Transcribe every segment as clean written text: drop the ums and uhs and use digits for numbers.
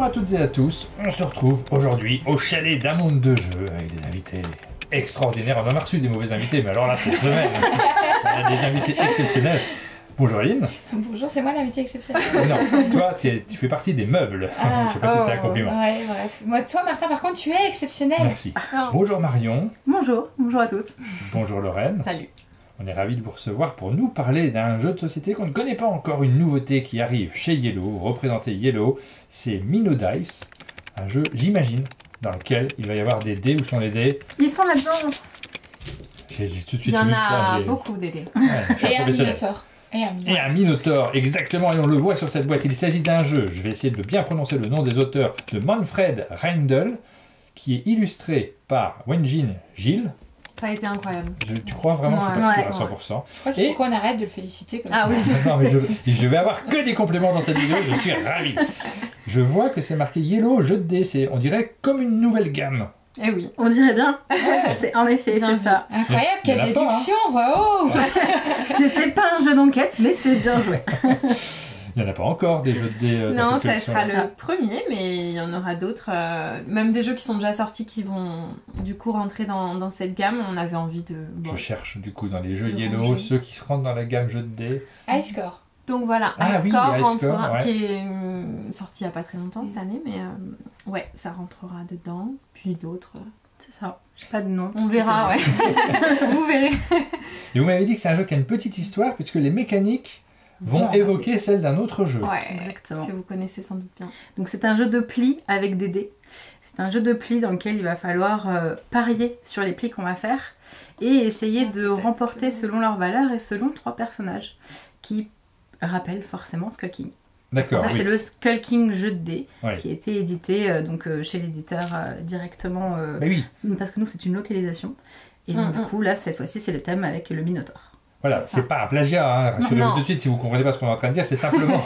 Bonjour à toutes et à tous, on se retrouve aujourd'hui au chalet d'un monde de jeux avec des invités extraordinaires. On en a reçu des mauvais invités, mais alors là cette semaine, on a des invités exceptionnels. Bonjour Aline. Bonjour, c'est moi l'invité exceptionnel. Non, toi tu fais partie des meubles. Je sais pas si c'est un compliment. Ouais, bref. Moi, toi Martin, par contre, tu es exceptionnel. Merci. Bonjour Marion. Bonjour, bonjour à tous. Bonjour Lorraine. Salut. On est ravis de vous recevoir pour nous parler d'un jeu de société qu'on ne connaît pas encore, une nouveauté qui arrive chez Yellow, représenté Yellow, c'est Minodice, un jeu, j'imagine, dans lequel il va y avoir des dés. Où sont les dés? Ils sont là-dedans. J'ai tout de suite Il y en vu a ça. beaucoup des dés. Ouais, je suis Et un professionnel. minotaure. Et un Minotaur, exactement, et on le voit sur cette boîte. Il s'agit d'un jeu, je vais essayer de bien prononcer le nom des auteurs, de Manfred Reindl, qui est illustré par Wenjin Gilles. Ça a été incroyable. Tu crois vraiment? Je suis pas sûr à 100%. Je crois qu'il faut qu'on arrête de le féliciter comme ça. Ah oui. Non, mais je vais avoir que des compléments dans cette vidéo, je suis ravi. Je vois que c'est marqué Yellow jeu de dés, on dirait comme une nouvelle gamme. Eh oui, on dirait bien. C'est en effet, Bien c'est ça. Incroyable, Il y en quelle a pas, déduction, waouh. C'était pas un jeu d'enquête, mais c'est bien joué. Il n'y en a pas encore des jeux de dés dans Non, cette ça collection. sera le premier, mais il y en aura d'autres. Même des jeux qui sont déjà sortis qui vont du coup rentrer dans cette gamme. On avait envie de... Je cherche du coup dans les jeux De Yellow, ranger. ceux qui se rentrent dans la gamme jeux de dés. High score. Donc voilà, Ah oui, Ice-Core Ice-Core, rentrera, ouais. qui est sorti il n'y a pas très longtemps cette année, mais ouais, ça rentrera dedans. Puis d'autres, C'est ça. J'ai pas de nom. on verra, ouais. Vous verrez. Et vous m'avez dit que c'est un jeu qui a une petite histoire, puisque les mécaniques vont Voilà. évoquer celle d'un autre jeu. Ouais, Exactement. que vous connaissez sans doute bien. Donc c'est un jeu de plis avec des dés. C'est un jeu de plis dans lequel il va falloir parier sur les plis qu'on va faire et essayer de remporter selon leur valeur et selon 3 personnages qui rappellent forcément Skull King. D'accord, Là, oui. c'est le Skull King jeu de dés Ouais. qui a été édité chez l'éditeur directement Mais oui, parce que nous c'est une localisation. Et donc, du coup, là, cette fois-ci, c'est le thème avec le Minotaure. voilà, C'est ça. c'est pas un plagiat, hein. Rassurez-vous Non. tout de suite si vous comprenez pas ce qu'on est en train de dire, c'est simplement,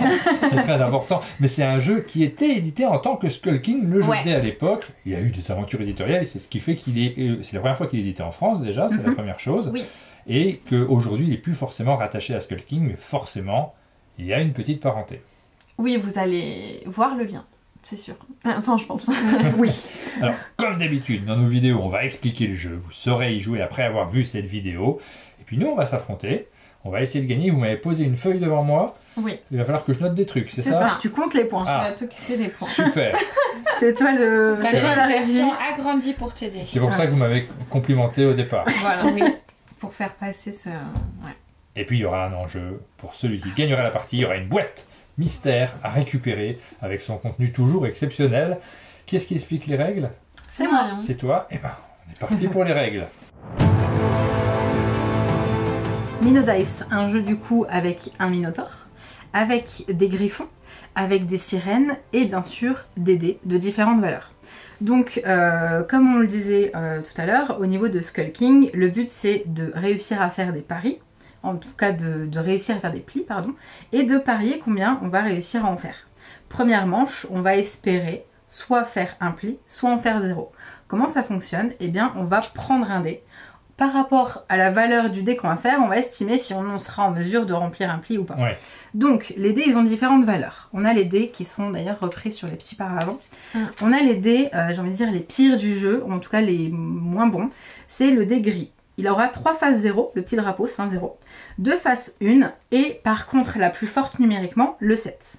c'est très important, mais c'est un jeu qui était édité en tant que Skull King, le jeu Ouais. de dés à l'époque. Il a eu des aventures éditoriales, c'est ce qui fait qu'il est, c'est la première fois qu'il est édité en France déjà, c'est la première chose, Oui. et qu'aujourd'hui il est plus forcément rattaché à Skull King, mais forcément, il y a une petite parenté. Oui, vous allez voir le lien, c'est sûr. Enfin, je pense. Oui. Alors, comme d'habitude, dans nos vidéos, on va expliquer le jeu, vous saurez y jouer après avoir vu cette vidéo, et puis nous, on va s'affronter, on va essayer de gagner. Vous m'avez posé une feuille devant moi, Oui, il va falloir que je note des trucs, c'est C'est ça? ça. Tu comptes les points. tu Ah. vas t'occuper des points. Super, C'est toi le. T'as C'est toi la une régie. version agrandie pour t'aider. c'est pour ça que vous m'avez complimenté au départ. Voilà, Oui. pour faire passer ce... Ouais. Et puis il y aura un enjeu pour celui qui gagnera la partie, il y aura une boîte mystère à récupérer avec son contenu toujours exceptionnel. Qui est-ce qui explique les règles? C'est moi. C'est toi? Eh ben, on est parti pour les règles. Minodice, un jeu du coup avec un minotaure, avec des griffons, avec des sirènes et bien sûr des dés de différentes valeurs. Donc, comme on le disait tout à l'heure, au niveau de Skull King, le but c'est de réussir à faire des paris, en tout cas de réussir à faire des plis, pardon, et de parier combien on va réussir à en faire. Première manche, on va espérer soit faire un pli, soit en faire 0. Comment ça fonctionne? Eh bien, on va prendre un dé. Par rapport à la valeur du dé qu'on va faire, on va estimer si on sera en mesure de remplir un pli ou pas. Ouais. Donc, les dés, ils ont différentes valeurs. On a les dés qui sont d'ailleurs repris sur les petits paravents. On a les dés, j'ai envie de dire les pires du jeu, ou en tout cas les moins bons. C'est le dé gris. Il aura 3 faces 0, le petit drapeau, c'est un 0. 2 faces 1, et par contre, la plus forte numériquement, le 7.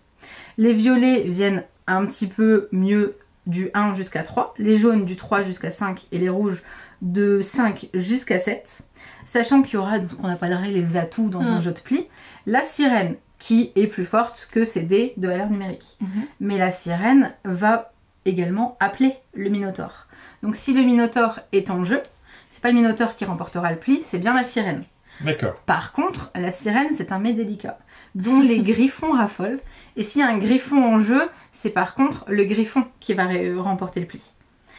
Les violets viennent un petit peu mieux du 1 jusqu'à 3, les jaunes du 3 jusqu'à 5 et les rouges de 5 jusqu'à 7, sachant qu'il y aura ce qu'on appellerait les atouts dans un jeu de pli. La sirène qui est plus forte que ses dés de valeur numérique. Mais la sirène va également appeler le minotaure. Donc si le minotaure est en jeu, c'est pas le minotaure qui remportera le pli, c'est bien la sirène. D'accord. Par contre, la sirène, c'est un mets délicat, dont les griffons raffolent. Et s'il y a un griffon en jeu, c'est par contre le griffon qui va remporter le pli.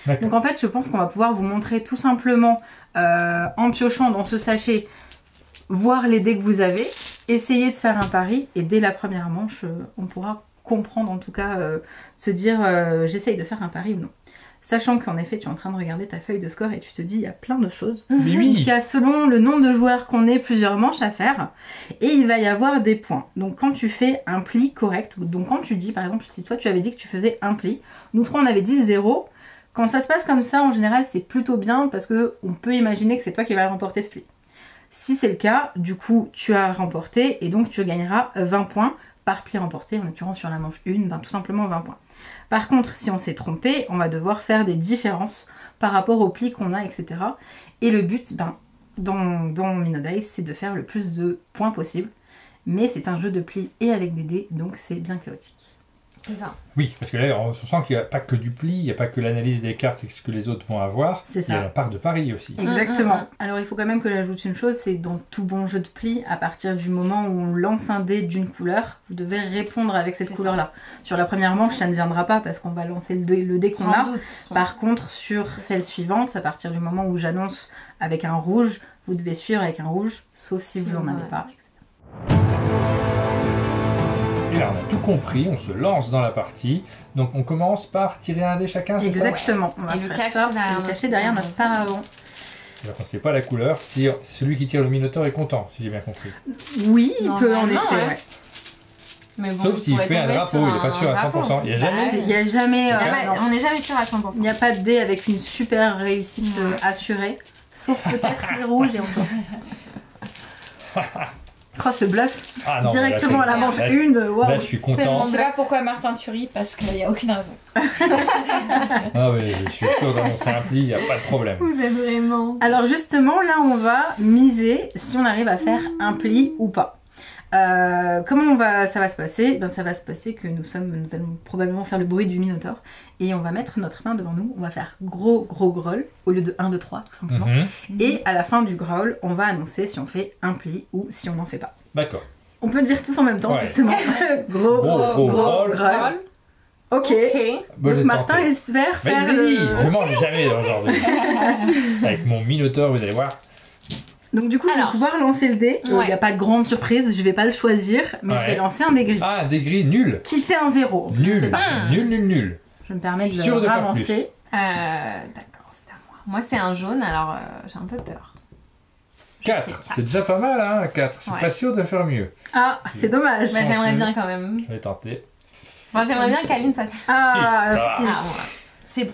D'accord. Donc en fait, je pense qu'on va pouvoir vous montrer tout simplement, en piochant dans ce sachet, voir les dés que vous avez, essayer de faire un pari, et dès la première manche, on pourra comprendre, en tout cas, se dire j'essaye de faire un pari ou non. Sachant qu'en effet, tu es en train de regarder ta feuille de score et tu te dis, il y a plein de choses. Mais Il oui. y a, selon le nombre de joueurs qu'on est, plusieurs manches à faire. Et il va y avoir des points. Donc quand tu fais un pli correct, donc quand tu dis, par exemple, si toi tu avais dit que tu faisais un pli, nous trois on avait dit 0. Quand ça se passe comme ça, en général, c'est plutôt bien parce qu'on peut imaginer que c'est toi qui vas remporter ce pli. Si c'est le cas, du coup, tu as remporté et donc tu gagneras 20 points par pli remporté, en l'occurrence sur la manche 1, ben, tout simplement 20 points. Par contre, si on s'est trompé, on va devoir faire des différences par rapport au pli qu'on a, etc. Et le but, ben, dans Minodice, c'est de faire le plus de points possible. Mais c'est un jeu de pli et avec des dés, donc c'est bien chaotique. C'est ça. Oui, parce que là, on se sent qu'il n'y a pas que du pli, il n'y a pas que l'analyse des cartes et ce que les autres vont avoir. C'est Il y a ça. la part de pari aussi. Exactement. Alors il faut quand même que j'ajoute une chose, c'est dans tout bon jeu de pli, à partir du moment où on lance un dé d'une couleur, vous devez répondre avec cette C'est couleur-là. Sur la première manche, ça ne viendra pas parce qu'on va lancer le dé qu'on Sans a. doute. Par contre, sur celle suivante, à partir du moment où j'annonce avec un rouge, vous devez suivre avec un rouge, sauf si vous n'en avez pas. Et là, on a tout compris, on se lance dans la partie. Donc, on commence par tirer un dé chacun, c'est ça? Exactement. On va Et le faire cacher ça, derrière et le notre cacher derrière notre paravent. Donc, on ne sait pas la couleur. Celui qui tire le Minotaure est content, si j'ai bien compris. Oui, il peut en Normalement, effet. ouais. Ouais. Mais bon, Sauf il s'il pourrait fait un tomber drapeau, sur il n'est pas sûr à drapeau. 100%. Il n'y a jamais. Il n'y a jamais. non. On n'est jamais sûr à 100%. Il n'y a pas de dé avec une super réussite assurée, sauf peut-être les rouges et encore. Oh, ce bluff Ah non, directement à la manche là, 1, là, waouh. je suis content. On ne sait pas pourquoi Martin tu ris, parce qu'il n'y a aucune raison. Ah, mais je suis sûr d'annoncer un pli, il n'y a pas de problème. Vous êtes vraiment... Alors justement, là, on va miser si on arrive à faire un pli ou pas. Comment ça va se passer? Ben, ça va se passer que nous allons probablement faire le bruit du Minotaure et on va mettre notre main devant nous, on va faire gros growl au lieu de 1, 2, 3 tout simplement. Mhm. Et à la fin du growl, on va annoncer si on fait un pli ou si on n'en fait pas. D'accord. On peut le dire tous en même temps, Ouais. justement. Gros Gros growl. growl. Ok. Moi, j'ai Donc Martin tenté. espère Mais je faire vous l'ai dit, le... je mange jamais aujourd'hui. Avec mon Minotaure, vous allez voir. Donc du coup, je vais Alors. pouvoir lancer le dé. Il Ouais. n'y a pas de grande surprise, je vais pas le choisir, mais je Ouais. vais lancer un dé gris. Ah, des gris nul. Qui fait un 0. Nul. C'est parfait. Nul. Je me permets Je suis de sûr de faire ravancer. D'accord, c'est à moi. Moi, c'est un jaune, alors j'ai un peu peur. 4. C'est déjà pas mal, hein, 4. Je suis Ouais. pas sûr de faire mieux. Ah, c'est dommage. Bah, j'aimerais bien quand même. Je vais tenter. Enfin, j'aimerais bien qu'Aline fasse... Ah, Six. 6. Ah, voilà. C'est bon.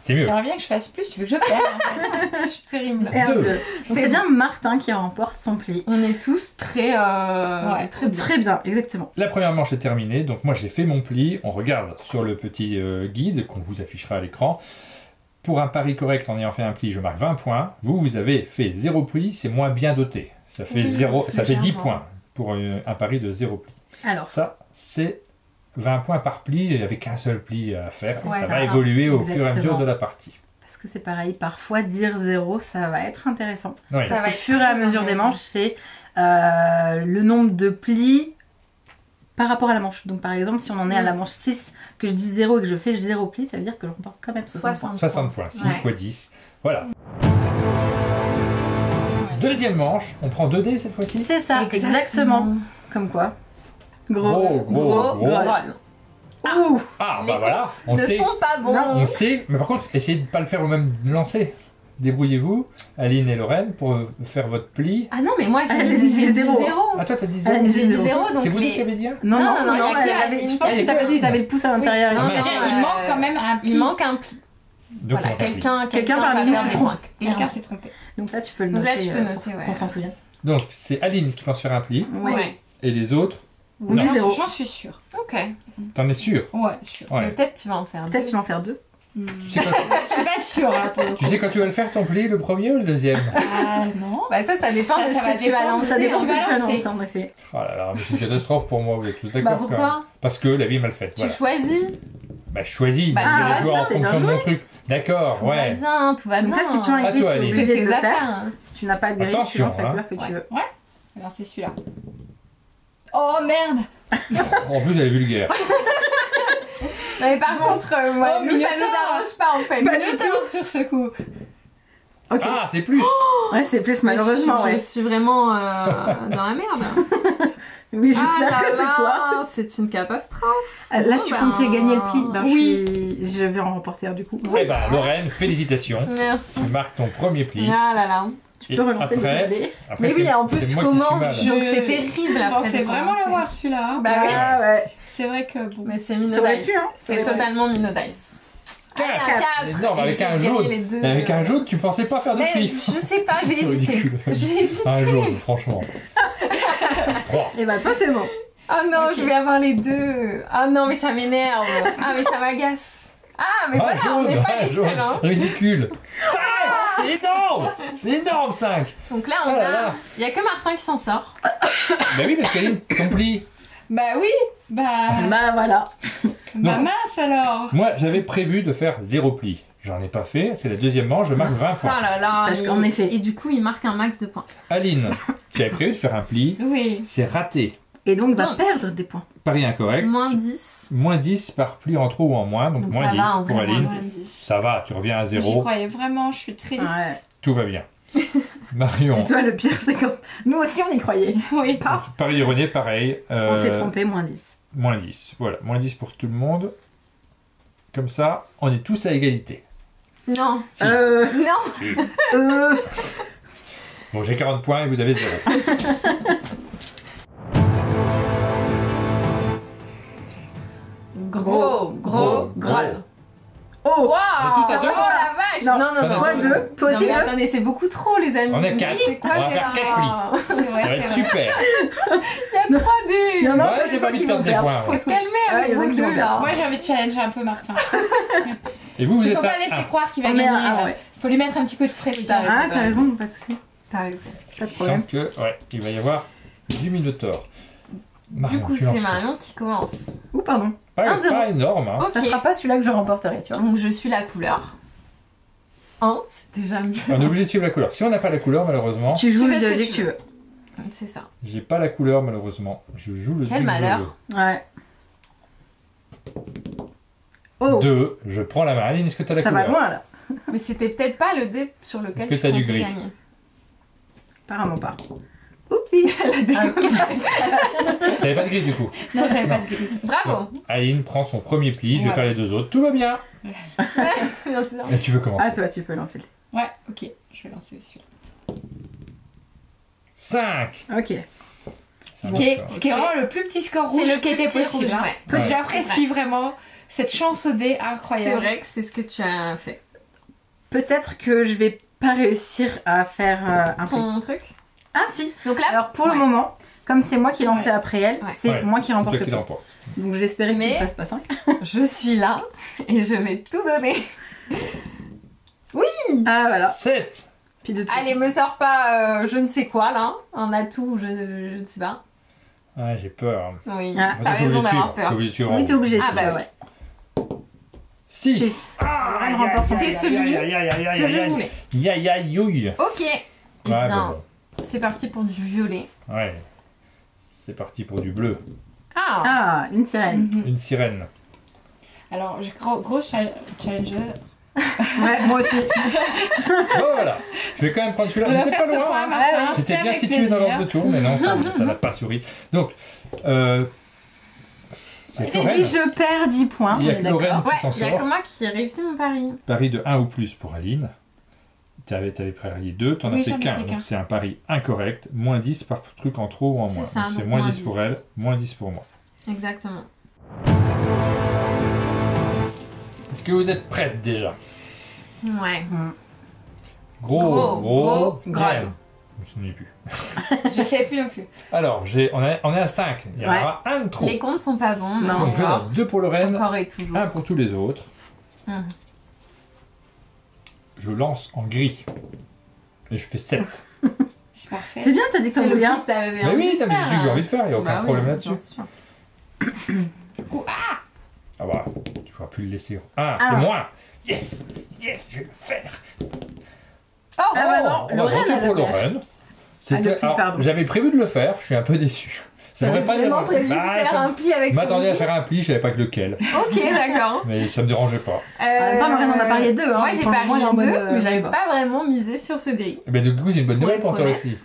C'est mieux. J'aimerais bien que je fasse plus, tu veux que je perde en fait. Je suis terrible. Et un Deux. 2. C'est C'est bien Martin qui remporte son pli. On est tous très... Ouais. très bien. Très bien, exactement. La première manche est terminée, donc moi j'ai fait mon pli. On regarde sur le petit guide qu'on vous affichera à l'écran. Pour un pari correct en ayant fait un pli, je marque 20 points. Vous avez fait 0 pli, c'est moins bien doté. Ça fait, Oui, ça fait 10 légèrement. points pour un pari de 0 pli. Alors, Ça, c'est 20 points par pli avec un seul pli à faire. Ouais, ça c'est va ça. évoluer au fur et à Exactement. mesure de la partie. parce que c'est pareil, parfois dire 0, ça va être intéressant. Ouais. Ça Parce va qu'au être fur et à très mesure des intéressant. manches, c'est le nombre de plis par rapport à la manche. Donc par exemple, si on en est à la manche 6, que je dis 0 et que je fais 0 plis, ça veut dire que je remporte quand même 60 points. 60 points, 6 Ouais. x 10. Voilà. Deuxième manche, on prend 2 dés cette fois-ci. C'est ça, exactement. Comme quoi. Gros. Rôle. Ouh. Ah, Les bah voilà, comptes on ne sait. sont pas bons. Non. On sait, mais par contre, essayez de ne pas le faire au même lancer. Débrouillez-vous, Aline et Lorraine, pour faire votre pli. Ah non, mais moi Elle j'ai dit dit zéro. 0. Ah, toi, t'as dit Elle a 0. dit J'ai dit zéro. 0, donc C'est vous deux qui les... avez dit un Non, Non, non, non, il y a elle que avait- Aline je qui pense a que dit t'avais ça. dit que t'avais le pouce à l'intérieur. Oui. il me Ah, semble. mince. Il manque quand même un pli. Il manque un pli. Donc, Voilà, on va faire Quelqu'un va parmi nous perdre se des trompe. points. Quelqu'un s'est trompé. Donc là, tu peux le Donc noter. là, tu peux noter, pour ouais. qu'on s'en souvienne. pli. Donc, c'est Aline qui pense faire un pli, Ouais. et les autres, On dit Non. 0. J'en suis sûre. Ok. t'en es sûr. Ouais, sûre. Ouais. Mais peut-être tu vas en faire Peut-être deux. tu vas en faire 2. Tu sais, quand, Je suis pas sûre là pour le coup. tu sais quand tu vas le faire ton pli, le premier ou le deuxième? Ah non. Bah ça dépend Ça de ce va que tu vas dépendre. lancer. Ça dépend tu de ce vas que tu vas lancer. lancer en effet. Oh là là, mais c'est une catastrophe pour moi, vous êtes tous d'accord Bah quand pourquoi même. Parce que la vie est mal faite. Tu Voilà. choisis. Bah, je choisis, Bah, mais je vais ah, jouer ça, en c'est fonction de bien mon truc. D'accord, Tout va ouais. bien, tout va Donc bien. là, si tu as un À gris, toi, tu es Aline. obligé de tes le faire. affaires. Si tu n'as pas de gris, tu Attention, lances la hein. couleur que tu veux. Alors c'est celui-là. Oh merde. En plus, elle est vulgaire. Non, mais par contre, Oh, nous, ça Minotaure. nous arrange pas en fait. Pas du tout sur ce coup. Ok. Ah, c'est plus. Ouais, c'est plus malheureusement, je ouais. suis vraiment dans la merde. Oui, j'espère Ah que là c'est toi. là, c'est une catastrophe. Ah, là, Bon, tu ben, comptais gagner le pli. Ben, oui. je vais en remporter un du coup. Eh ben, Lorraine, félicitations. Merci. Tu marques ton premier pli. Ah là là. Tu peux relancer le après, dé. Mais oui, c'est- en plus c'est je moi qui suis commence, mal. donc c'est terrible Je après. pensais de vraiment commencer. l'avoir celui-là. Hein. Bah oui. Ah ouais. C'est vrai que bon. Mais c'est Ça Mino aurait Dice. pu, hein. C'est Ouais. totalement Mino Dice. Quatre. Ah, 4. Énorme, avec un jaune. Mais avec un jaune, tu pensais pas faire de Mais pli. je sais pas, j'ai C'est hésité. ridicule. J'ai hésité. Un jaune, franchement. 3. Et bah toi c'est bon. Oh non, Ok. je vais avoir les deux. Ah non, mais ça m'énerve. Ah, mais ça m'agace. Ah, mais voilà, on n'est pas les seuls. Hein. Ridicule. 5. C'est énorme. C'est énorme, 5. Donc là, on Oh là a. là. Il y a que Martin qui s'en sort. Bah oui, parce qu'Aline, ton pli. Bah oui. Bah Bah voilà. Non. mince alors. Moi, j'avais prévu de faire 0 pli. J'en ai pas fait. C'est la deuxième manche, je marque 20 Oh points. là là. Parce qu'en effet. Et du coup, il marque un max de points. Aline, tu avais prévu de faire un pli. Oui. C'est raté. Et donc va Donc. perdre des points. Pari incorrect. Moins 10. Moins 10 par pli en trop ou en moins. Donc Donc moins ça 10 va, en pour vrai, Aline. moins 10. Ça va, tu reviens à J'y 0. croyais vraiment, je suis triste. Ouais. Tout va bien. Marion, Et toi le pire c'est quand. Nous aussi on y croyait. Oui. Pas. Paris erroné, pareil. On s'est trompé, moins 10. Moins 10. Voilà, moins 10 pour tout le monde. Comme ça, on est tous à égalité. Non. Si. Non. Bon, j'ai 40 points et vous avez 0. Gros, gros, Graal. Oh. Waouh! On est tous à deux Oh la vache! Non, non, non, toi non. deux, toi Non, aussi mais deux. attendez, c'est beaucoup trop, les amis. On est Oui, 4. c'est quoi On va ça? faire 4 plis. C'est Ça vrai, va être c'est vrai. super. Il y a 3 dés. Il y en a Ouais, pas j'ai pas envie de perdre des points. Faut ouais. se calmer Ouais, avec il y en a vous qui vont deux, perdre. là. Moi j'ai envie de challenger un peu Martin. Et vous, vous Il êtes faut pas à laisser 1. croire qu'il va On est gagner. à un, là. ouais. Faut lui mettre un petit coup de pression. T'as raison. Ah t'as raison, pas de soucis. T'as raison. Pas de Je problème. sens que, ouais, il va y avoir du Minotaure. Marion, Du coup, tu lances c'est quoi? Marion qui commence. Ou pardon. Pas, 1-0. pas énorme, hein. Ok. Ça sera pas celui-là que je remporterai, tu vois. Donc, je suis la couleur. 1, c'est déjà mieux. On est obligé de suivre la couleur. Si on n'a pas la couleur, malheureusement, Tu joues Tu le fais ce que dé tu que tu veux. C'est ça. j'ai pas la couleur, malheureusement. Je joue le Quel dé que malheur. Ouais. Oh, 2, je prends la main. Aline, est-ce que tu as la ça va couleur? loin là. Mais c'était peut-être pas le dé sur lequel Est-ce que tu t'as du comptais gris? gagner. Apparemment pas. Oupsie. T'avais pas de gris du coup. Non, j'avais pas de grille. Bravo. Aline prend son premier pli, je vais Ouais. faire les deux autres. Tout va bien. Bien sûr. Et tu veux commencer? Ah toi tu peux lancer le dé. Ouais, ok, je vais lancer celui-là. 5. Ok. Ça Ce marche qui est, pas. ce qui est vraiment le plus petit score C'est rouge le qui était petit possible. rouge, Hein. ouais. Que Ouais. j'apprécie vraiment cette chance au dé C'est incroyable. vrai que c'est ce que tu as fait. Peut-être que je vais pas réussir à faire un prix. Ton truc. Ah si. Donc là, Alors pour ouais. le moment, comme c'est moi qui ai lancé Ouais. après elle, Ouais. c'est Ouais, moi qui c'est remporte toi le qui prix. l'emporte. Donc j'espérais que tu Mais- ne fasses pas 5. je suis là et je vais tout donner. Ah voilà. 7. Puis de tout. Allez, me sors pas je ne sais quoi là. Un atout, je ne sais pas. Ouais, j'ai peur. Oui, Ah. t'as raison d'avoir Je suis peur. obligé de suivre. Oui t'es obligé. Ah, c'est bah ça, ouais. ouais. 6. Six. Ah, Elle remporte son C'est celui que je voulais. Yaïouille. Ok. Eh Ouais, bien, bon, c'est parti pour du violet. ouais. C'est parti pour du bleu. Ah, Ah une sirène. Mhm. Une sirène. Alors, j'ai gros challenger. Ouais moi aussi. Bon, voilà. Je vais quand même prendre On celui-là. va J'étais faire pas ce loin. point, hein. Martin. J'étais bien avec situé dans l'ordre de plaisir. tour, mais non, ça n'a pas souri. Donc, c'est Et Lorraine. je perds 10 points. Il y On a est que Lorraine d'accord. qui s'en ouais, il y a que sort. moi qui ai réussi mon pari. Pari de 1 ou plus pour Aline. T'avais parié 2, t'en as Oui, fait j'en ai qu'un. fait Donc qu'un. c'est un pari incorrect. Moins 10 par truc en trop ou en C'est moins. ça, Donc c'est donc moins moins 10 pour 10. elle, moins 10 pour moi. Exactement. Est-ce que vous êtes prêtes déjà? Ouais. Gros, Graal. merde. Je me souviens plus. Je sais plus non plus. Alors, on est à 5. Il y en Ouais. aura un de trop. Les comptes sont pas bons. Non. Donc je encore, donne 2 pour Lorraine, encore et toujours. 1 pour tous les autres. Mhm. Je lance en gris. Et je fais 7. C'est parfait. C'est bien t'as dit que C'est t'en le voulais prix un. que t'avais Mais envie oui, de t'as dit faire. que j'ai envie de faire, il n'y a aucun Bah problème oui, là-dessus. bien sûr. Ah bah, tu pourras plus le laisser. Ah, Ah. c'est moins. Yes, yes, je vais le faire. Oh, Ah bah non, Oh, Lorraine, c'est elle pour a bien. Lorraine. Ah, le prix, alors, pardon. j'avais prévu de le faire, je suis un peu déçu. Ça T'avais m'aurait pas vraiment dérangé. prévu de faire ça un pli avec je ton m'attendais à pli. faire un pli, je savais pas que lequel. Ok, d'accord. Mais ça me dérangeait pas. En même temps, Lorraine en a parié 2. Hein, Moi j'ai donc, parié moi, elle est en mode, 2, mais j'avais bah. pas vraiment misé sur ce gris. Et ben du coup, c'est une bonne Pour nouvelle être pour toi honnête. aussi.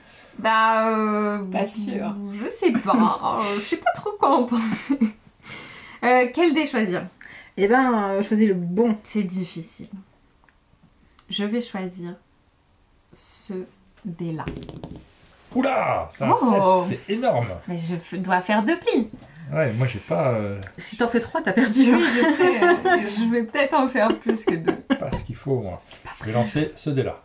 Pas sûr. Je sais pas. Je sais pas trop quoi en penser. Quel dé choisir? Eh ben, choisis le bon. C'est difficile. Je vais choisir ce dé-là. Oula, c'est un Oh. 7, c'est énorme. Mais je dois faire 2 plis. Ouais, moi j'ai pas, Si t'en fais 3, t'as perdu. Oui, je sais. Je vais peut-être en faire plus que 2. pas ce qu'il faut moi. Je vais lancer ce dé là.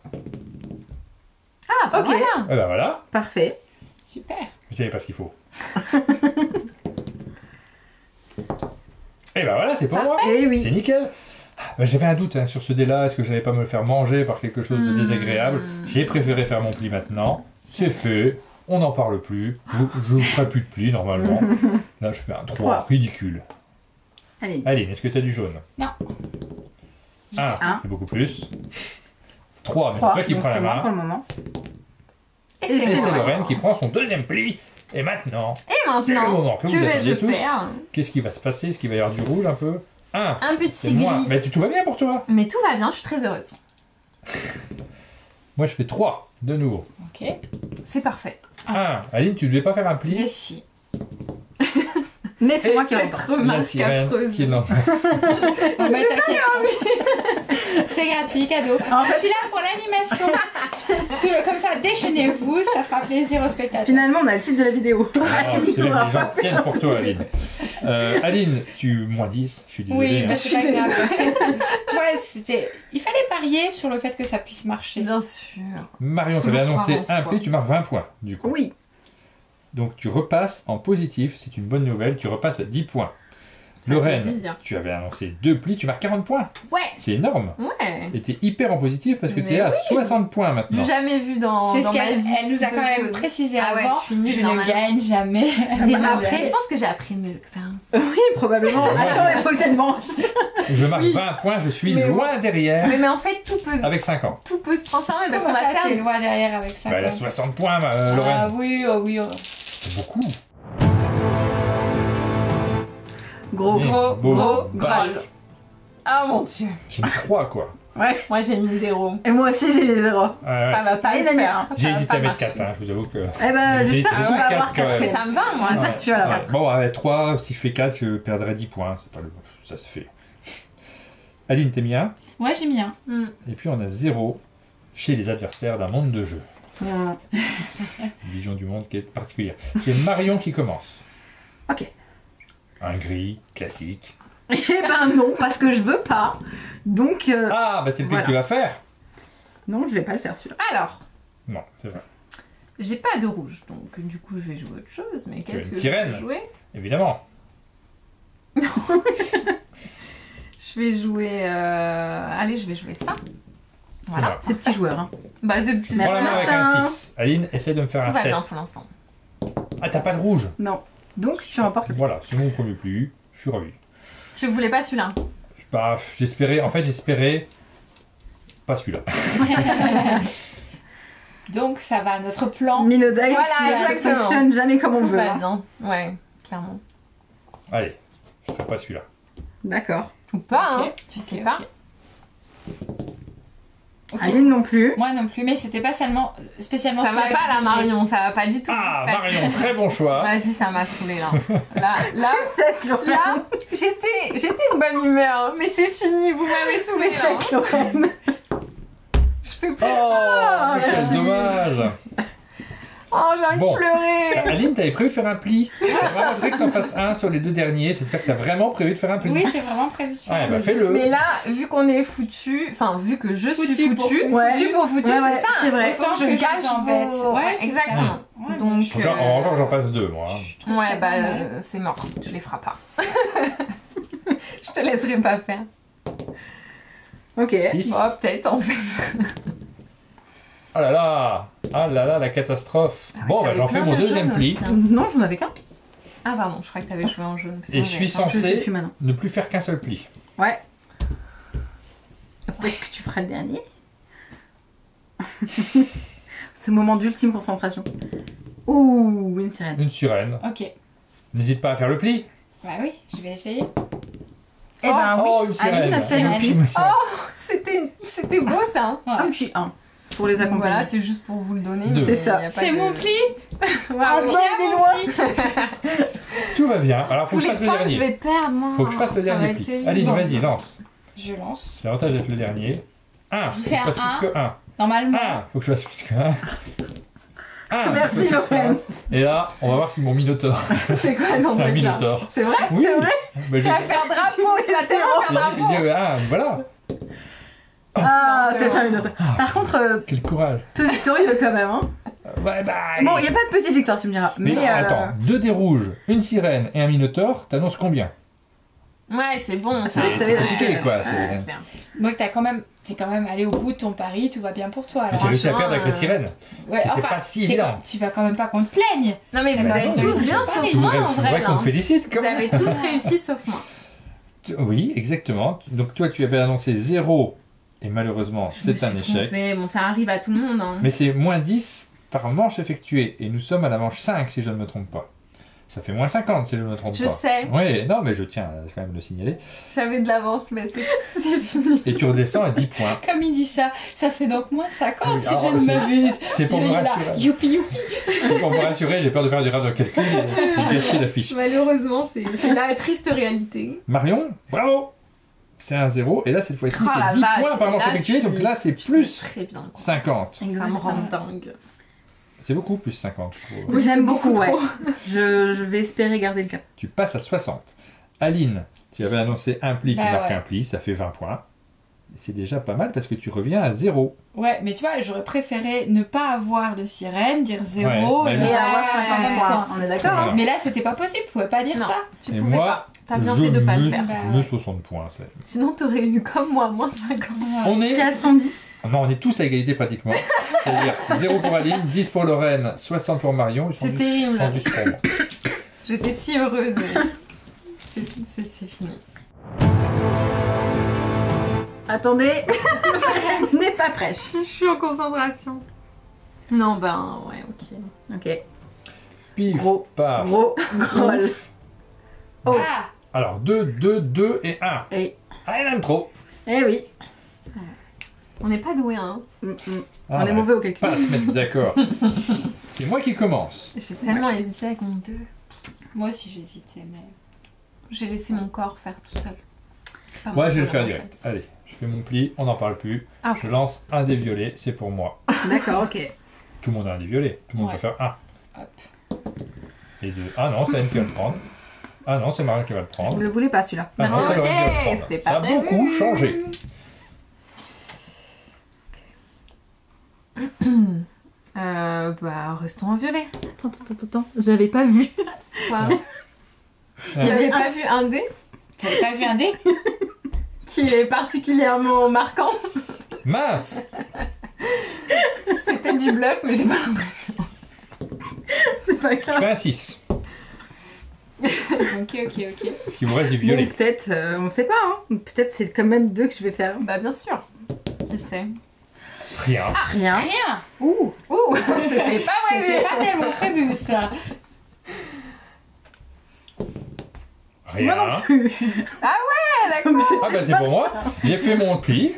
Ah, bah Ok. voilà. Et ben voilà, Parfait. Super. je savais pas ce qu'il faut. Et ben voilà, c'est pour moi. Eh oui. C'est nickel. J'avais un doute hein, sur ce dé-là. Est-ce que j'allais pas me le faire manger par quelque chose de désagréable? J'ai préféré faire mon pli maintenant. C'est fait. On n'en parle plus. Je ne ferai plus de pli normalement. Là, je fais un 3. Ridicule. Allez. Aline, est-ce que tu as du jaune? Non. 1, un. c'est beaucoup plus. 3, mais c'est 3. toi qui prends la Pour main. le moment. Et Et Et c'est c'est moi. Lorraine qui prend son deuxième pli. Et maintenant, Et c'est le maintenant, moment que que vous vais-je attendiez tous. faire? Qu'est-ce qui va se passer? Est-ce qu'il va y avoir du rouge un peu? 1, Un c'est petit moi. gris. Mais tout va bien pour toi? Mais tout va bien, je suis très heureuse. Moi, je fais 3 de nouveau. Ok. C'est parfait. 1, Aline, tu ne devais pas faire un pli? Mais si. Mais c'est Et moi qui cette l'emporte. La remarque sirène affreuse. qui l'emporte. Oh, mais t'inquiète pas. C'est gratuit, cadeau. Je suis là pour l'animation. Comme ça, déchaînez-vous, ça fera plaisir aux spectateurs. Finalement, on a le titre de la vidéo. Ah, c'est bien, les gens tiennent pour toi, Aline. Aline, tu moins 10, je suis désolé. Oui, hein. mais c'est pas grave. Tu vois, c'était... Il fallait parier sur le fait que ça puisse marcher. Bien sûr. Marion, tu Toujours avais annoncé croire en un soi. pli, tu marques 20 points, du coup. Oui. Donc tu repasses en positif, c'est une bonne nouvelle, tu repasses à 10 points. Ça fait Lorraine, plaisir. tu avais annoncé 2 plis, tu marques 40 points. Ouais. C'est énorme. Ouais. Et t'es hyper en positif parce que t'es Mais à 60 points maintenant. Jamais vu dans C'est ce ma qu'elle vie. elle nous a de quand même joueuse. précisé Ah ouais, avant. je suis nulle, je ne normalement. gagne jamais. Mais Après, après, je pense que j'ai appris de mes expériences. Oui, probablement. Attends les prochaines manches. Je marque Oui. 20 points, je suis Mais loin derrière Mais en fait, avec 5 ans. tout peut se transformer parce Comment qu'on va ça, t'es faire. loin derrière avec ça Bah, elle a quoi. 60 points, Ah Lorraine. oui, oh oui. Oh. C'est beaucoup. Gros. Gros, Bon, gros, bah, gros. Ah mon dieu. J'ai mis 3 quoi. Ouais. Moi j'ai mis 0. Et moi aussi, j'ai les 0. Ouais, ouais. Ça va pas Et le la faire. mienne. J'ai Ça va hésité pas à mettre marcher. 4, je vous avoue que... Eh ben, J'ai j'espère que tu hésité vas à avoir quatre, 4. quand Mais même. ça me va moi. Ouais. Ouais. Tu vas l'avoir. Ouais. Bon, avec 3, si je fais 4, je perdrai 10 points. C'est pas le... Ça se fait. Aline, t'es mis 1. Ouais, j'ai mis un. Et puis on a 0 chez les adversaires d'un monde de jeu. Ouais. Une vision du monde qui est particulière. C'est Marion qui commence. Ok. Un gris, classique. Eh ben non, parce que je veux pas. Donc, Ah, bah c'est le pli Voilà. que tu vas faire. non, je vais pas le faire celui-là. Alors, Non, c'est vrai. j'ai pas de rouge, donc du coup je vais jouer autre chose. Mais as qu'est-ce une que je sirène. vais jouer? Évidemment. Je vais jouer. Allez, je vais jouer ça. Voilà. C'est petit joueur. Hein. Bah c'est plus. Prends la main avec un Martin. 6. Aline, essaie de me faire Tout un va 7. bien pour l'instant. Ah, t'as pas de rouge. Non. Donc, tu remportes le Voilà, c'est mon premier pli. Je suis ravi. Tu voulais pas celui-là? Bah, j'espérais pas celui-là. Donc ça va, notre plan. Minodaï Voilà, qui exactement. fonctionne jamais comme on Tout veut. va hein. bien. Ouais, clairement. Allez, je ferai pas celui-là. D'accord. Ou pas, Ok, hein. Tu sais ok, pas. ok. Ok. Aline non plus. Moi non plus, mais c'était pas spécialement Ça va celui-là pas que la je Marion, ça va pas du tout. Ah, ce qui se passe. Marion, très bon choix. Vas-y, ça m'a saoulé là. Là, Cette Lorraine. là, j'étais de bonne humeur, mais c'est fini, vous m'avez saoulé là. Cette Lorraine. Je fais plus. Oh, mais quel merci. dommage. Oh, j'ai envie Bon. de pleurer. Aline, t'avais prévu de faire un pli. Vraiment, je voudrais que t'en fasses un sur les 2 derniers. J'espère que t'as vraiment prévu de faire un pli. Oui, j'ai vraiment prévu de faire. Ouais, bah fais-le. Mais là, vu qu'on est foutu, enfin, vu que je suis Foutu pour foutu, foutu. Ouais. foutu pour foutu, Ouais, ouais, c'est ça. c'est vrai. Autant que Autant je que je gâche vous embête. vos... Ouais, c'est exactement. Ouais, Donc, Encore que j'en fasse 2, moi. hein. je trouve ça ouais, bah, pas mal. c'est mort. Tu les feras pas. Je te laisserai pas faire. Ok. 6. Bon, peut-être en fait. Oh là là. Ah là là, la catastrophe. Ah ouais, Bon, bah t'avais j'en fais plein mon de deuxième jaunes pli. aussi, hein. Non, j'en avais qu'un. Ah, pardon, je crois que t'avais joué en jaune. Et je suis Je sais censé plus maintenant. ne plus faire qu'un seul pli. Ouais. Peut-être que tu feras le dernier. Ce moment d'ultime concentration. Ouh, une sirène. Une sirène. Ok. N'hésite pas à faire le pli. Bah oui, je vais essayer. Eh ben oui. Oh, une sirène. Aline a fait Le un pli, pli. ma sirène. C'était beau ça. hein. Un petit 1. pour les accompagner. Voilà, c'est juste pour vous le donner. Deux. mais C'est ça. y a pas C'est de- mon pli. Ah, Un non, pied à il est mon loin. pli. Tout va bien. Alors, faut Tous que je les fasse le points que je dernier. vais perdre, moi. Faut que je fasse le ça va dernier être pli. terrible. Aline, Bon. vas-y, lance. Je lance. L'avantage d'être le dernier. 1. Je Faut que fais je fasse un plus que 1. Normalement. 1. Faut que je fasse plus que 1. 1. Merci, Lorraine. Et là, on va voir si mon Minotaure. C'est quoi ton C'est un truc là? Minotaure. C'est vrai? Oui. C'est vrai Mais Tu vas faire drapeau, tu vas tellement faire drapeau. Voilà. Ah, Non, c'est c'est un Minotaure. Par contre, Quel courage. peu victorieux quand même. Hein. Ouais, bah. Bon, il n'y a pas de petite victoire, tu me diras. Mais Mais attends, 2 dés rouges, une sirène et un Minotaure, t'annonces combien? Ouais, c'est bon. C'est ça. vrai que t'avais C'est la compliqué sirène. quoi. Ouais, c'est- clair. Donc t'es quand même allé au bout de ton pari, tout va bien pour toi. Mais Alors. j'ai réussi à perdre avec la franchement, sirène. Ouais, c'était pas si t'es évident. tu vas quand même pas qu'on te plaigne. Non, mais vous bah êtes non, tous mais bien je sauf Je moi voudrais, en je voudrais vrai. qu'on là. me félicite quand Vous même. avez tous réussi sauf moi. Oui, exactement. Donc toi, tu avais annoncé 0 et malheureusement, Je me c'est un suis échec. trompée. Bon, ça arrive à tout le monde. Hein. Mais c'est moins 10 par manche effectuée. Et nous sommes à la manche 5 si je ne me trompe pas. Ça fait moins 50 si je ne me trompe Je pas. sais, Oui, non, mais je tiens à quand même le signaler. j'avais de l'avance, mais c'est fini. Et tu redescends à 10 points. Comme il dit ça, ça fait donc moins 50 Oui, si alors, je ne c'est- m'abuse. C'est pour Il me est là, rassurer. youpi youpi. C'est pour me rassurer, j'ai peur de faire du erreur de calcul et gâcher la fiche. Malheureusement, c'est la triste réalité. Marion, bravo! C'est un 0, et là cette fois-ci Oh c'est la 10 vache, points par et manche là, effectuée, tu- donc là c'est plus Très bien. 50. Ça me rend dingue. C'est beaucoup plus 50, je trouve. Oui, j'aime c'est beaucoup, beaucoup ouais. trop. Je vais espérer garder le cap. Tu passes à 60. Aline, tu avais annoncé un pli, tu Bah marques ouais. un pli, ça fait 20 points. C'est déjà pas mal parce que tu reviens à 0. Ouais, mais tu vois, j'aurais préféré ne pas avoir de sirène, dire 0 Ouais, et mais Et Ouais, avoir 50 points. On est d'accord Voilà. hein. Mais là, c'était pas possible, tu pouvais pas dire Non. ça. Tu Et pouvais moi, pas. T'as bien je fait de pas le me- faire. Bah me ouais. 60 points. ça. Sinon, t'aurais eu comme moi, moins 50. On T'es est... à 110. Non, on est tous à égalité pratiquement. C'est-à-dire 0 pour Aline, 10 pour Lorraine, 60 pour Marion, et C'est 110 terrible. 110 pour moi. J'étais si heureuse. C'est fini. Attendez, n'est pas prête. Je suis en concentration. Non, ben, ouais, ok. Ok. Pif, Gros, paf. gros, groll. Oh. Ah, Alors 2, 2, 2 et 1. Et, Ah, il aime trop. eh oui. On n'est pas doué, hein. Ah, On est mauvais au calcul. pas à se mettre d'accord. C'est moi qui commence. J'ai tellement hésité avec mon 2. moi aussi j'hésitais, mais. J'ai laissé mon corps faire tout seul. C'est pas Moi, moi je vais le qui faire en direct. fait. Allez, je fais mon pli, on n'en parle plus. Ah, Je lance un dé violet, c'est pour moi. D'accord, ok. Tout le monde a un dé violet. Tout le monde Ouais. peut faire 1. Hop. Et 2. Ah non, c'est Anne qui va le prendre. Ah non, c'est Marion qui va le Vous prendre. le voulez pas celui-là. Ah non, Ok, c'est Lorraine qui va le prendre. c'était Ça pas a prévu. beaucoup changé. Bah, restons en violet. Attends. J'avais pas vu. Quoi Ah. Il avait pas vu un dé T'avais pas vu un dé? qui est particulièrement marquant. Mince. C'était du bluff, mais j'ai pas l'impression. C'est pas Je grave. fais un 6. Ok. Est-ce qu'il vous reste du Bon, violet? peut-être, on sait pas. Hein. Peut-être c'est quand même 2 que je vais faire. Bah, bien sûr. Qui sait Rien. Rien. Rien. Ouh, Ouh, c'était pas c'était prévu. pas tellement prévu ça. Rien. Moi non plus. D'accord. Ah bah c'est pour moi. J'ai fait mon pli.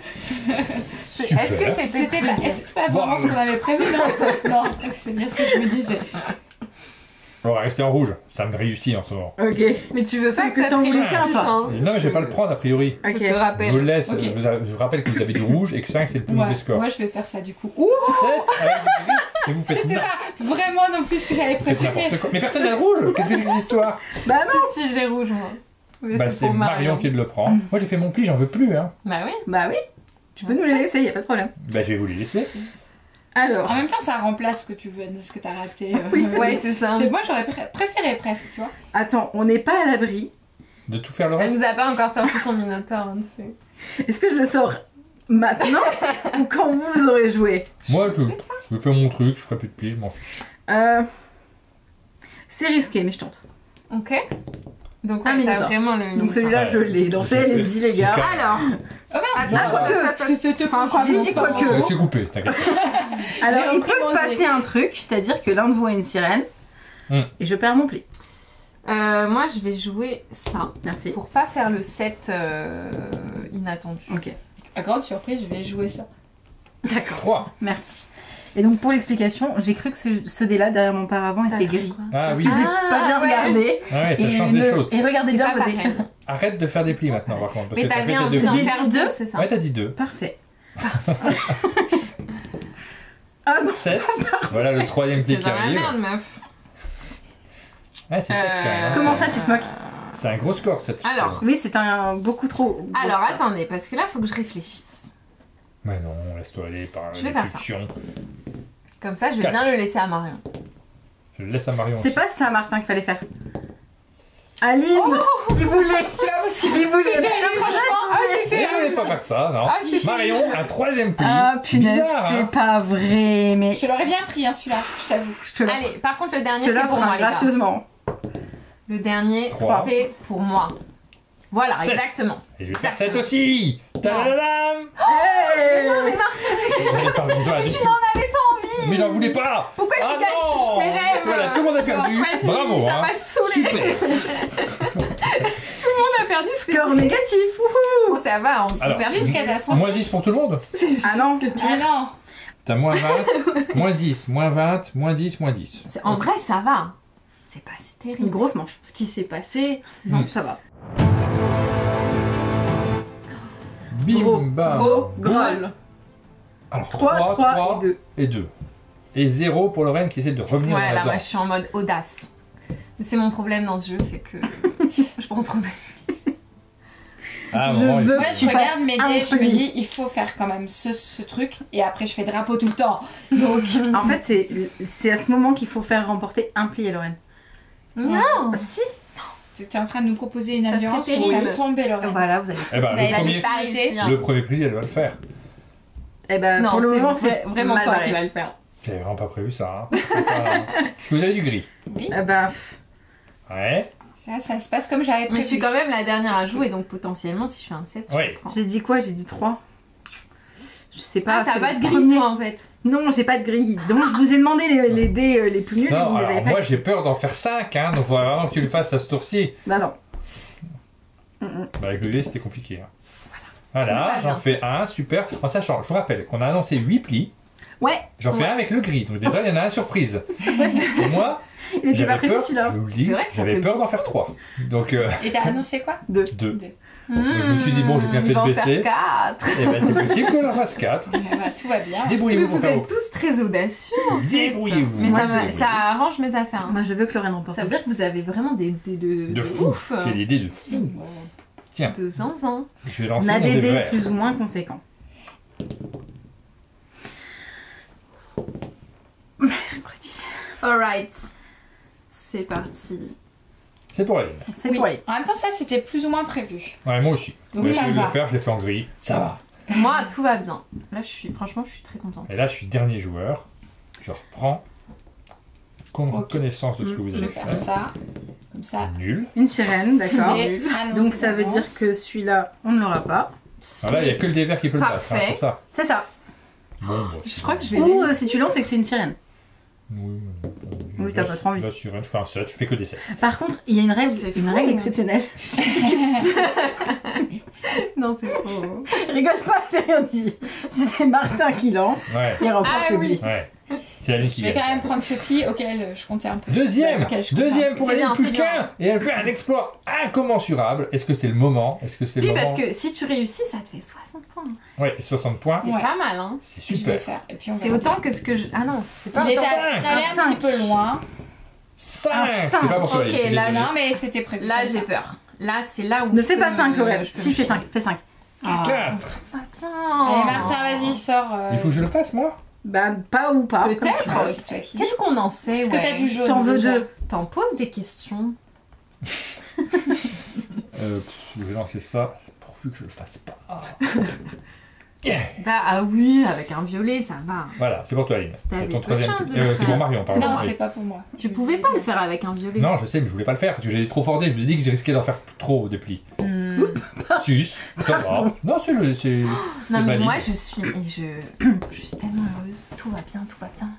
Super. Est-ce que c'était C'était pas, prévu c'était pas vraiment ce qu'on avait prévu, non? Non, c'est bien ce que je me disais. On va rester en rouge. Ça me réussit en ce moment. Ok. Mais tu veux pas C'est que que ça te t'en voulais réussisse, qu'un, toi. hein. Non, mais je vais pas le prendre a priori. Je Ok. te Je vous rappelle. le laisse. Ok. Je vous rappelle que vous avez du rouge et que 5 c'est le plus mauvais Ouais, score. moi je vais faire ça du coup. Ouh, 7 avec du gris. Et vous faites c'était pas vraiment non plus ce que j'avais faites prévu. n'importe quoi. Mais personne n'a le rouge. Qu'est-ce que c'est que cette histoire? Bah non. Si j'ai rouge, moi. Mais Bah c'est c'est pour Marion qui le prend. Moi j'ai fait mon pli, j'en veux plus. Hein. Bah oui. Bah oui. Tu peux Bien nous sûr. les laisser, y a pas de problème. Bah je vais vous les laisser. Alors. En même temps, ça remplace ce que tu veux, ce que t'as raté. Oui, Ouais, c'est ça. Moi j'aurais préféré presque, tu vois. Attends, on n'est pas à l'abri. De tout faire le Elle reste. nous a pas encore sorti son minotaure, hein, tu sais. Est-ce que je le sors maintenant ou quand vous aurez joué? Moi je fais mon truc, je ferai plus de pli, je m'en fiche. C'est risqué, mais je tente. Ok. Donc, Un ouais, t'as minotaure. vraiment le Donc minotaure. celui-là, Ouais. je l'ai. Donc J'ai fait- allez-y, les j'ai gars. fait- Alors. Oh merde, Attends, Ah, quoique. Enfin, quoi, Je dis bon, quoique. Ça a été coupé, t'inquiète. Alors, J'ai il repris peut mon se dé. passer un truc, c'est-à-dire que l'un de vous a une sirène et je perds mon pli. Moi, je vais jouer ça. Merci. Pour pas faire le set inattendu. Ok. à grande surprise, je vais jouer ça. D'accord. 3. Merci. Et donc pour l'explication, j'ai cru que ce dé-là derrière mon paravent était gris. Ah Parce oui. que j'ai pas bien regardé. Ah ouais, ça change des choses. Et regardez C'est bien pas vos dés. pareil. Arrête de faire des plis maintenant, par contre. Parce Mais que t'as t'avais fait tes envie deux d'en plis. J'ai faire dit 2, deux. c'est ça. Ouais, t'as dit 2. Parfait. Ah non. 7. Voilà le 3e pli C'est qui dans la arrive. merde, meuf. Ouais, c'est 7 quand même. hein. Comment ça, tu te moques? C'est un gros score, 7. Alors. Oui, c'est un beaucoup trop. gros Alors, score. attendez, parce que là, faut que je réfléchisse. Mais non, laisse-toi aller par Je vais faire ça. l'induction. Comme ça, je vais 4. bien le laisser à Marion. Je le laisse à Marion C'est aussi. pas ça, Martin, qu'il fallait faire. Aline, il voulait. C'est pas possible. Il voulait. Franchement, Et vous voulez pas faire ça, non. Ah, c'est Marion, un 3e pli. Ah punaise, Bizarre, c'est hein. pas vrai, mais je l'aurais bien pris, hein, celui-là, je t'avoue. je te l'offre. Allez, par contre, le Je dernier, te c'est pour l'offre moi, les gars. gracieusement. Le dernier, 3. c'est pour moi. Voilà, 7. exactement. Et je vais faire Exactement. 7 aussi. Tadadam. Hey Non, mais Martin, J'en ai pas besoin, j'ai tu tout. n'en avais pas envie. Mais j'en voulais pas. Pourquoi tu Ah gâches non. mes rêves? Voilà, tout le monde a perdu. Vas-y, Bravo, ça hein. m'a saoulé. Super. On a perdu, c'est Score négatif, wouhou. bon, ça va, on s'est Alors, perdu. Juste catastrophe. Moins 10 pour tout le monde. Ah non, Ah non. T'as moins 20, moins 10, moins 20, moins 10, moins 10. En vrai, ça va. C'est pas si une terrible. grosse manche. Ce qui s'est passé. Non, ça va. Bim, Gros, bam. gros, boum. groll. Alors 3, 3 et 2. et 2. Et 0 pour Lorraine qui essaie de revenir Ouais, dans la là, moi, danse. je suis en mode audace. Mais c'est mon problème dans ce jeu, c'est que je prends trop d'aise. Ah, Je vraiment, il veux- faut- Moi, je Tu regarde fasses mes un dés, je me pli. dis, il faut faire quand même ce truc, et après, je fais drapeau tout le temps. Donc, En fait, c'est à ce moment qu'il faut faire remporter un pli à Lorraine. Non. Ah, si. tu es en train de nous proposer une Ça serait alliance terrible. pour tomber, Lorraine. Voilà, vous avez. Eh ben, Vous avez le la premier, liste. Pas réussi, hein. le premier pli, elle va le faire. Eh ben, Non, pour le c'est moment, c'est vraiment mal toi barré. qui vas le faire. J'avais vraiment pas prévu ça. Hein. C'est pas- Est-ce que vous avez du gris? Oui, Eh ben, pff, Ouais. ça se passe comme j'avais prévu. Mais je suis quand même la dernière à jouer, donc potentiellement, si je fais un 7, Ouais. je prends. j'ai dit quoi? J'ai dit 3. Je sais pas. Ah, t'as c'est pas le de grille, premier. toi, en fait. Non, j'ai pas de grille. Donc, je vous ai demandé les dés les plus nuls. et Non, vous me les alors avez pas. moi j'ai peur d'en faire 5, hein, donc il faudrait vraiment que tu le fasses à ce tour-ci. Bah non. Bah, avec le gris c'était compliqué. Hein. C'est Voilà, pas j'en bien. fais un, super. En sachant, je vous rappelle qu'on a annoncé 8 plis, Ouais, j'en fais Ouais. un avec le gris, donc déjà il y en a un surprise. Et moi, il était pas j'avais prévu peur, celui-là. je vous le dis, C'est vrai que ça j'avais fait peur d'en faire 3. Donc Et t'as annoncé quoi 2. je me suis dit, bon, j'ai bien fait de baisser. 4. Et ben c'est possible que j'en fasse 4. Eh ben, tout va bien. Débrouillez-vous pour Vous faire vos... êtes tous très audacieux. en fait. Débrouillez-vous. Mais ça, Débrouillez-vous. ça arrange mes affaires. hein. Moi, je veux que Lorraine remporte. Ça veut dire que vous avez vraiment des De fou. ouf. J'ai l'idée de fou. Tiens, De zinzin. je vais On lancer a mon des dé dés vert. plus ou moins conséquents. Alright. C'est parti. C'est pour elle. C'est Oui. pour aller. En même temps, ça, c'était plus ou moins prévu. Ouais, moi aussi. Donc Ouais, ça je vais va. le faire, je l'ai fait en gris. Ça va. Moi, tout va bien. Là, franchement, je suis très contente. Et là, je suis dernier joueur. Je reprends Ok. connaissance de ce que vous Je avez vais faire fait. ça. Comme ça. Nul. Une sirène, d'accord. C'est annoncé Donc ça veut dire d'avance. que celui-là, on ne l'aura pas. Alors là, il n'y a que le dé vert qui peut le battre, hein, Parfait. c'est ça. C'est ça. Bon, bah, Je crois que je vais Ou réussir. si tu lances, c'est que c'est une sirène. Oui, Oui, t'as pas trop envie. Là, je fais un 7, je fais que des 7. Par contre, il y a une règle, C'est une fou. règle exceptionnelle. Non, c'est trop. Rigole pas, j'ai rien dit. Si c'est Martin qui lance, Ouais, il remporte Ah le oui. pli. ouais. C'est la ligne qui Je vais gagne. quand même prendre ce pli auquel je comptais un peu. Deuxième Auquel je comptais Deuxième pour C'est aller bien, plus c'est bien. qu'un. Et elle fait un exploit incommensurable. Est-ce que c'est le moment Est-ce que c'est le Oui, moment parce que si tu réussis, ça te fait 60 points. Ouais, et 60 points, C'est Ouais. pas mal, hein. c'est Je vais super. faire. Et puis on C'est verra. autant que ce que je. Ah non, c'est pas Il est autant. Cinq. allé un Cinq. petit peu loin. 5 Un C'est pas pour toi, Ok, je suis là, désolé. Non, mais c'était prévu. Là, comme j'ai ça. peur. Là, c'est là où. Ne je fais peux pas 5, me- Lorraine. je peux Si, me fais chier. 5, fais 5. Ah. 4 Tout va bien. Allez, Martin, vas-y, sors. Il faut que je le fasse, moi Bah, pas ou pas. Peut-être. comme tu veux. Ah, c'est toi qui dis. Qu'est-ce qu'on en sait, Est-ce que t'as ouais. du jaune T'en veux déjà 2. T'en poses des questions. Je vais lancer ça, pourvu que je le fasse pas. Yeah. Bah, ah oui, avec un violet, ça va. Voilà, c'est pour toi, Aline. T'avais C'est ton peu de troisième. chance de le C'est pour faire. Marion, pardon. Non, Oui. c'est pas pour moi. Tu pouvais pas le faire avec un violet. Non, je sais, mais je voulais pas le faire parce que j'ai trop fordé. Je vous ai dit que j'ai risqué d'en faire trop des plis. Hmm. 6, ça va. Non, c'est Non, mais valide. moi, je suis tellement heureuse. Tout va bien, tout va bien.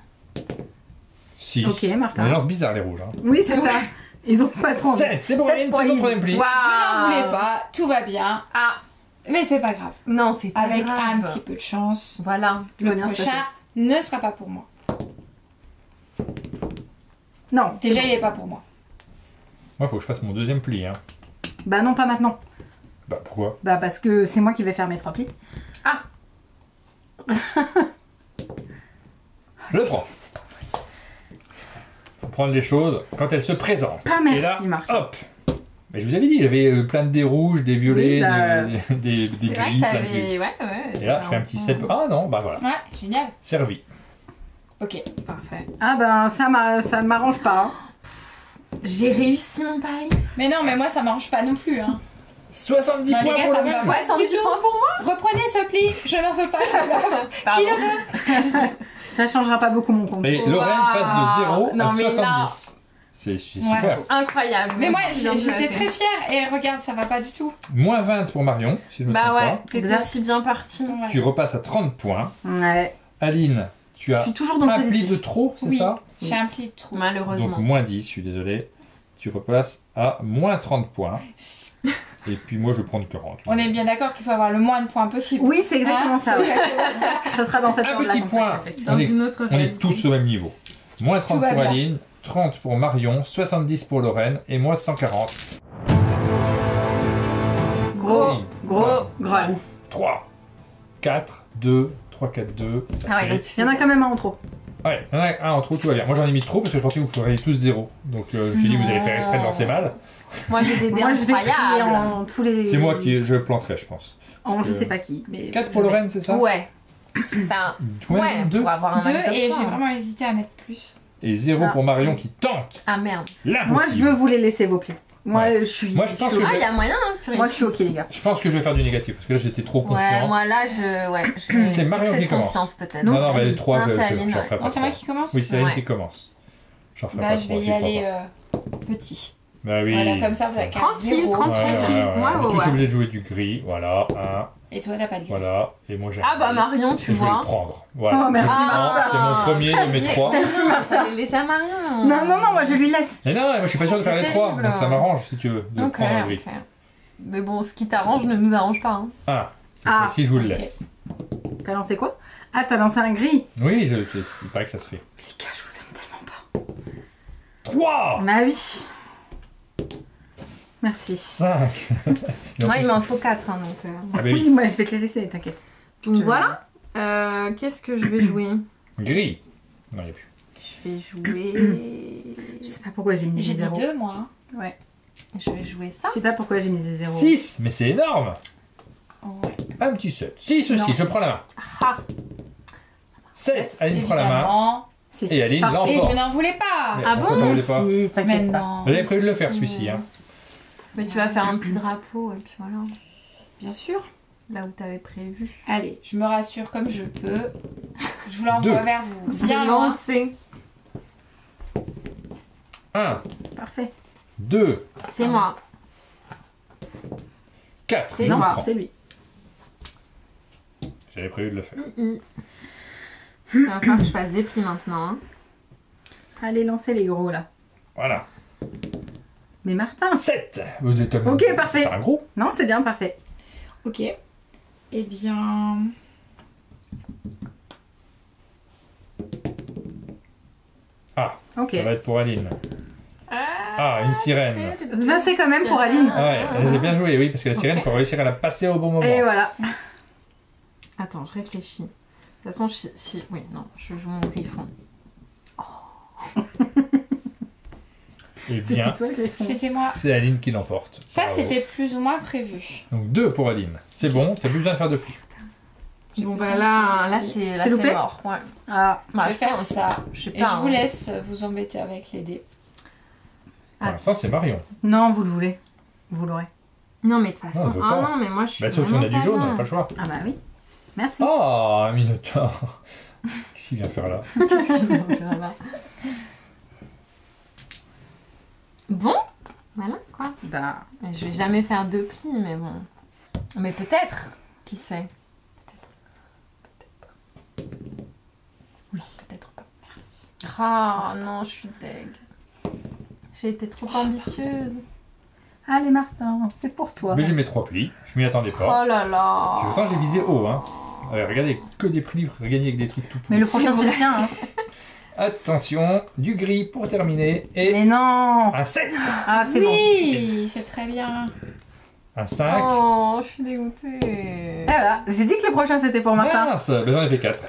6. Ok, Martin. On lance bizarre les rouges. Hein. Oui, c'est ça. Ils ont pas trop envie. 7, c'est bon, Sept Aline, pour c'est ton Aline. troisième pli. Waouh. Je n'en voulais pas. Tout va bien. Ah, Mais c'est pas grave. Non, c'est pas Avec grave. un petit peu de chance, Voilà. Tout va le bien se prochain ne sera pas pour moi. Non, Déjà, il est pas pour moi. Moi, il faut que je fasse mon deuxième pli. Hein. Bah non, pas maintenant. Bah, pourquoi? Bah parce que c'est moi qui vais faire mes 3 plis. Je le prends. Faut prendre les choses quand elles se présentent. Ah, merci, Et là, Martin. hop. Mais je vous avais dit, il y avait plein de dés rouges, des violets, Oui, bah, des C'est vrai gris, que plein de gris. t'avais... Ouais. Et là, je fais un petit set. Ah non, bah voilà. Ouais, génial. Servi. Ok. Parfait. Ah ben ça ne m'arrange pas. Hein. J'ai réussi mon pari. Mais non, mais moi, ça m'arrange pas non plus. Hein. 70 Non, les points gars, pour ça le me reste. va. 70 Du tout. points pour moi. Reprenez ce pli, je n'en veux pas. Pardon. Qui le veut? Ça changera pas beaucoup mon compte. Et Waouh. Lorraine passe de 0 Non, à mais là- 70. C'est super. Ouais. Incroyable. Mais moi, Merci, j'étais c'est- très fière. Et regarde, ça va pas du tout. Moins 20 pour Marion, si je me Bah trompe ouais, t'étais Exact. si bien parti. Ouais. pas. Tu repasses à 30 points. Ouais. Aline, tu Je as suis toujours dans le un pli positif. de trop, c'est Oui. ça? J'ai un pli de trop. Malheureusement. Donc moins 10, je suis désolé. Tu repasses à moins 30 points. Et puis moi, je vais prendre 40. On est bien d'accord qu'il faut avoir le moins de points possible. Oui, c'est exactement Hein, ça. c'est ouais. exactement ça. Ça sera dans cette Un ordre-là petit qu'on point. va passer. Dans On est- une autre On est réalité. tous au même niveau. Moins 30 Tout va pour bien. Aline, 30 pour Marion, 70 pour Lorraine et moi 140. Gros, gros, gros. 3, 4, 2, 3, 4, 2. Ça Ah ouais, fait... donc tu Il y en a quand même un en trop. Ouais, il y en a un en trop, tout va bien. Moi j'en ai mis trop parce que je pensais que vous feriez tous 0. Donc j'ai dit vous allez faire exprès de lancer mal. Moi j'ai des dés Moi je vais crier incroyables. en tous les... C'est moi qui je planterai, je pense. En je que- sais pas qui. Mais 4 pour Lorraine, c'est ça? Ouais. Ben, Combien? ouais, 2 pour avoir un Deux, max de et points. j'ai vraiment hésité à mettre plus. et 0 Ah. pour Marion qui tente Ah merde. l'impossible. Moi je veux vous les laisser vos plis. Moi Ouais. je suis... Moi, je pense suis que ok. Ah, il y a moyen hein, que tu Moi je suis ok réussisses. les gars. Je pense que je vais faire du négatif parce que là j'étais trop Ouais, confiant. moi là, je C'est Marion excès qui de commence. confiance peut-être. Non, Non, non, mais Aline. les 3, Non, je c'est Aline, j'en ouais. ferai pas Non, c'est moi 3. qui commence. Oui, c'est Aline Ouais. qui commence. J'en ferai Bah, pas je 3. vais y aller petit. Bah oui. Voilà, comme ça, vous avez qu'un Tranquille, zéro. tranquille. On est tous Ouais. obligés de jouer du gris. Voilà, un, Et toi, t'as pas de gris. voilà. Et moi j'ai. Ah bah un gris. Marion, Et tu je vais le vois. prendre. Voilà. Oh, merci, Je le prends, Martin. C'est mon premier de mes 3. Merci, Martin. Laissez à Marion. Non, non, non, moi je lui laisse. Mais non, moi je suis pas sûr de faire C'est les 3. terrible. Donc ça m'arrange si tu veux de Ok, prendre un gris. ok. Mais bon, ce qui t'arrange ne nous arrange pas. Hein. Ah, c'est Ah, si je vous le ok. laisse. T'as lancé quoi? Ah, t'as lancé un gris. Oui, il paraît que ça se fait. Les gars, je vous aime tellement pas. 3, Ma vie. Merci. 5. Moi, il m'en faut 4. Hein, donc Ah bah Oui, oui. moi je vais te les laisser, t'inquiète. donc voilà. Qu'est-ce que je vais jouer? Gris. Non, il n'y a plus. Je vais jouer... Je sais pas pourquoi j'ai mis J'ai des dit zéros. 2, moi. Ouais. Je vais jouer ça. Je sais pas pourquoi j'ai mis des zéros. 6, mais c'est énorme. Ouais. Un petit 7. 6 aussi, Non. je prends la main. Ah, 7, Aline prend la main. Évidemment. Si, Et Aline parfait. Et l'emporte. je n'en voulais pas. Mais Ah pourquoi bon t'en Mais voulais pas? si, Mais t'inquiète pas. non. J'avais prévu de le faire celui-ci. Hein. mais tu vas faire un petit drapeau et puis voilà. Bien sûr. Là où t'avais prévu. Allez, je me rassure comme je peux. Je vous l'envoie Deux. vers vous. C'est Bien loin. lancé. 1, Parfait. 2, C'est moi. 4. C'est Je le moi. prends. C'est lui. J'avais prévu de le faire. Il va falloir que je fasse des plis maintenant. Hein. Allez, lancez les gros là. Voilà. Mais Martin. 7. Ok, parfait. C'est un gros. Non, c'est bien, parfait. Ok. Eh bien. Ok. Ça va être pour Aline. Ah, une sirène. Bah, c'est quand même pour Aline. Ah ouais, elle a bien joué, oui, parce que la sirène, il faut réussir à la passer au bon moment. Et voilà. Attends, je réfléchis. De toute façon, oui, non, je joue mon griffon. Eh bien, C'était toi qui l'as fait. C'était moi. c'est Aline qui l'emporte. Ça, Bravo. c'était plus ou moins prévu. Donc 2 pour Aline. C'est bon, t'as plus besoin de faire de plis. Bon, bah là c'est C'est loupé mort. Ouais. Ah, Je vais faire pense. ça. Je sais Et pas. je vous hein. laisse vous embêter avec les dés. Pour l'instant, c'est Marion. non, vous le voulez. Vous l'aurez. Non, mais de toute Non, façon. je veux Ah pas. non, mais moi je suis. Bah, sauf si on a vraiment du jaune, on bien. n'a pas le choix. Ah bah oui. Merci. Oh, un minotaure. Qu'est-ce qu'il vient faire là? Qu'est-ce qu'il va faire là? Bon, voilà quoi. Bah, Je vais jamais faire 2 plis, mais bon. Mais peut-être, qui sait. Peut-être pas. merci. Ah non, je suis deg. J'ai été trop ambitieuse. Allez Martin, c'est pour toi. Mais j'ai mes 3 plis, je m'y attendais pas. Oh là là. Pourtant j'ai visé haut, hein. Regardez, que des prix regagnés avec des trucs tout Mais pourris. le prochain c'est le tien. Hein. Attention, du gris pour terminer. Et Mais non. un 7. Ah c'est bon. Oui, c'est très bien. Un 5. Oh, je suis dégoûtée. Et voilà, j'ai dit que le prochain c'était pour Martin. Mince, mais j'en ai fait 4.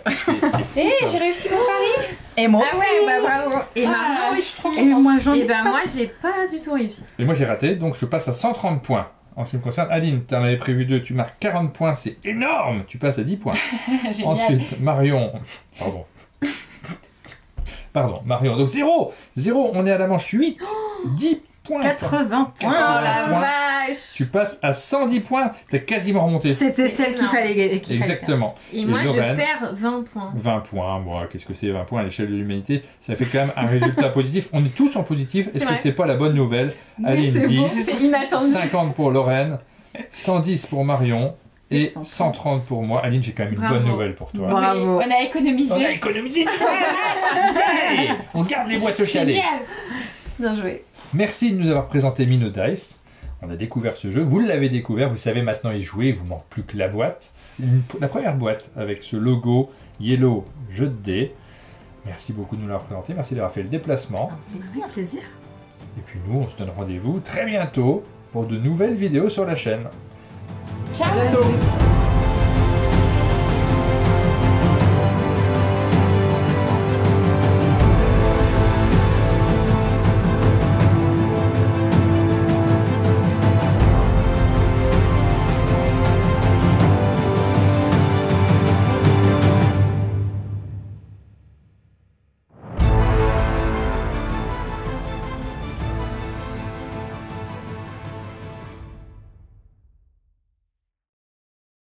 Et j'ai réussi mon pari. Et moi Ah aussi. ouais, bah bravo. Et Ah, Marion je suis aussi. Et moi j'en ai Et ben moi j'ai pas du tout réussi. Et moi j'ai raté, donc je passe à 130 points. En ce qui me concerne, Aline, tu en avais prévu 2, tu marques 40 points, c'est énorme. Tu passes à 10 points. Génial. Ensuite, Marion. Pardon, Marion. Donc 0. 0, on est à la manche 8. 10 points. 80 points. Oh 80 la points. vache. Tu passes à 110 points. T'as quasiment remonté. C'était C'est celle qu'il énorme. fallait. Exactement. Et moi Lorraine. je perds 20 points. 20 points. Bon, qu'est-ce que c'est 20 points à l'échelle de l'humanité? Ça fait quand même un résultat positif. On est tous en positif. Est-ce que vrai. c'est pas la bonne nouvelle? Aline, C'est 10. bon, c'est inattendu. 50 pour Lorraine. 110 pour Marion. Et 130. 130 pour moi. Aline, j'ai quand même une Bravo. bonne nouvelle pour toi. Bravo. Oui, on a économisé. On a économisé une boîte. Hey, on garde les boîtes au chalet. Génial. Bien joué. Merci de nous avoir présenté Mino Dice. On a découvert ce jeu. Vous l'avez découvert. Vous savez maintenant y jouer. Il vous manque plus que la boîte. La première boîte avec ce logo Yellow jeu de dés. Merci beaucoup de nous l'avoir présenté. Merci d'avoir fait le déplacement. Plaisir. Plaisir. Et puis nous, on se donne rendez-vous très bientôt pour de nouvelles vidéos sur la chaîne. Ciao. À bientôt.